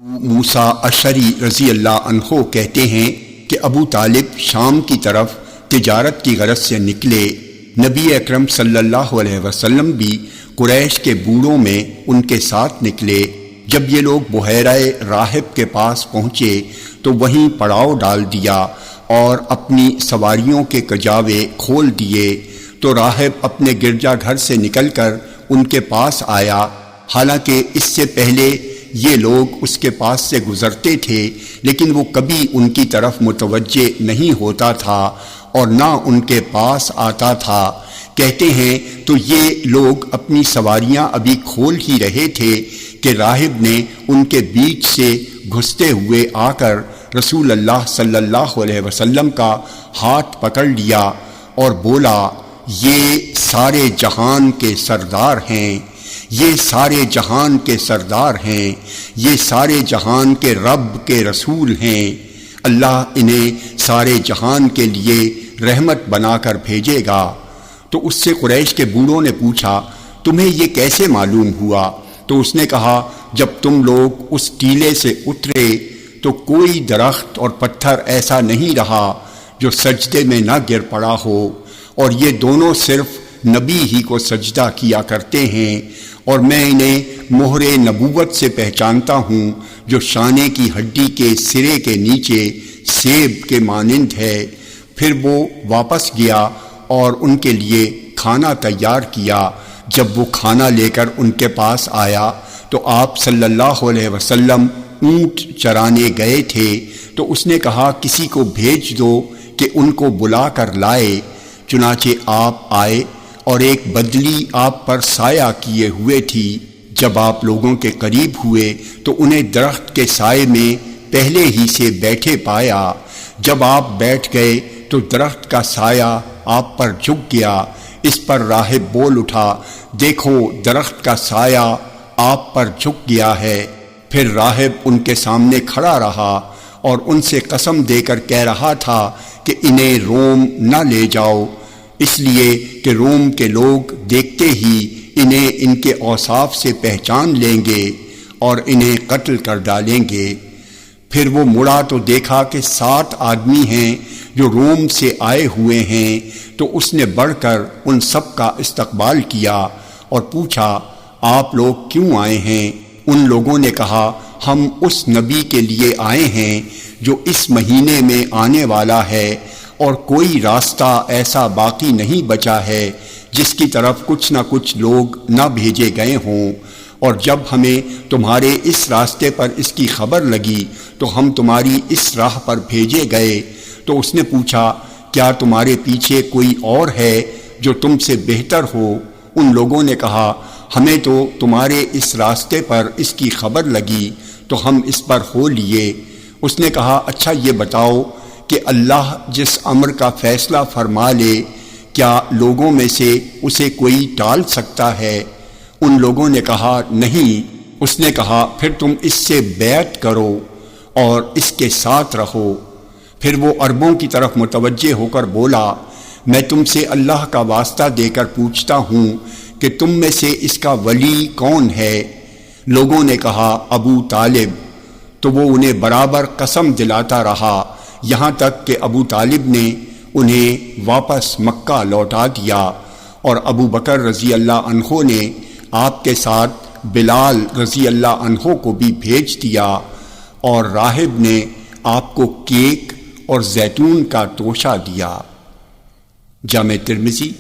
موسیٰ اشعری رضی اللہ عنہ کہتے ہیں کہ ابو طالب شام کی طرف تجارت کی غرض سے نکلے۔ نبی اکرم صلی اللہ علیہ وسلم بھی قریش کے بوڑھوں میں ان کے ساتھ نکلے۔ جب یہ لوگ بحیرہ راہب کے پاس پہنچے تو وہیں پڑاؤ ڈال دیا اور اپنی سواریوں کے کجاوے کھول دیے، تو راہب اپنے گرجا گھر سے نکل کر ان کے پاس آیا۔ حالانکہ اس سے پہلے یہ لوگ اس کے پاس سے گزرتے تھے، لیکن وہ کبھی ان کی طرف متوجہ نہیں ہوتا تھا اور نہ ان کے پاس آتا تھا۔ کہتے ہیں تو یہ لوگ اپنی سواریاں ابھی کھول ہی رہے تھے کہ راہب نے ان کے بیچ سے گھستے ہوئے آ کر رسول اللہ صلی اللہ علیہ وسلم کا ہاتھ پکڑ لیا اور بولا، یہ سارے جہان کے سردار ہیں، یہ سارے جہان کے سردار ہیں، یہ سارے جہان کے رب کے رسول ہیں، اللہ انہیں سارے جہان کے لیے رحمت بنا کر بھیجے گا۔ تو اس سے قریش کے بوڑھوں نے پوچھا، تمہیں یہ کیسے معلوم ہوا؟ تو اس نے کہا، جب تم لوگ اس ٹیلے سے اترے تو کوئی درخت اور پتھر ایسا نہیں رہا جو سجدے میں نہ گر پڑا ہو، اور یہ دونوں صرف نبی ہی کو سجدہ کیا کرتے ہیں، اور میں انہیں مہر نبوت سے پہچانتا ہوں جو شانے کی ہڈی کے سرے کے نیچے سیب کے مانند ہے۔ پھر وہ واپس گیا اور ان کے لیے کھانا تیار کیا۔ جب وہ کھانا لے کر ان کے پاس آیا تو آپ صلی اللہ علیہ وسلم اونٹ چرانے گئے تھے، تو اس نے کہا، کسی کو بھیج دو کہ ان کو بلا کر لائے۔ چنانچہ آپ آئے اور ایک بدلی آپ پر سایہ کیے ہوئے تھی۔ جب آپ لوگوں کے قریب ہوئے تو انہیں درخت کے سائے میں پہلے ہی سے بیٹھے پایا۔ جب آپ بیٹھ گئے تو درخت کا سایہ آپ پر جھک گیا۔ اس پر راہب بول اٹھا، دیکھو درخت کا سایہ آپ پر جھک گیا ہے۔ پھر راہب ان کے سامنے کھڑا رہا اور ان سے قسم دے کر کہہ رہا تھا کہ انہیں روم نہ لے جاؤ، اس لیے کہ روم کے لوگ دیکھتے ہی انہیں ان کے اوصاف سے پہچان لیں گے اور انہیں قتل کر ڈالیں گے۔ پھر وہ مڑا تو دیکھا کہ 7 آدمی ہیں جو روم سے آئے ہوئے ہیں، تو اس نے بڑھ کر ان سب کا استقبال کیا اور پوچھا، آپ لوگ کیوں آئے ہیں؟ ان لوگوں نے کہا، ہم اس نبی کے لیے آئے ہیں جو اس مہینے میں آنے والا ہے، اور کوئی راستہ ایسا باقی نہیں بچا ہے جس کی طرف کچھ نہ کچھ لوگ نہ بھیجے گئے ہوں، اور جب ہمیں تمہارے اس راستے پر اس کی خبر لگی تو ہم تمہاری اس راہ پر بھیجے گئے۔ تو اس نے پوچھا، کیا تمہارے پیچھے کوئی اور ہے جو تم سے بہتر ہو؟ ان لوگوں نے کہا، ہمیں تو تمہارے اس راستے پر اس کی خبر لگی تو ہم اس پر ہو لیے۔ اس نے کہا، اچھا یہ بتاؤ کہ اللہ جس امر کا فیصلہ فرما لے، کیا لوگوں میں سے اسے کوئی ٹال سکتا ہے؟ ان لوگوں نے کہا، نہیں۔ اس نے کہا، پھر تم اس سے بیعت کرو اور اس کے ساتھ رہو۔ پھر وہ عربوں کی طرف متوجہ ہو کر بولا، میں تم سے اللہ کا واسطہ دے کر پوچھتا ہوں کہ تم میں سے اس کا ولی کون ہے؟ لوگوں نے کہا، ابو طالب۔ تو وہ انہیں برابر قسم دلاتا رہا، یہاں تک کہ ابو طالب نے انہیں واپس مکہ لوٹا دیا، اور ابو بکر رضی اللہ عنہ نے آپ کے ساتھ بلال رضی اللہ عنہ کو بھی بھیج دیا، اور راہب نے آپ کو کیک اور زیتون کا توشہ دیا۔ جامع ترمذی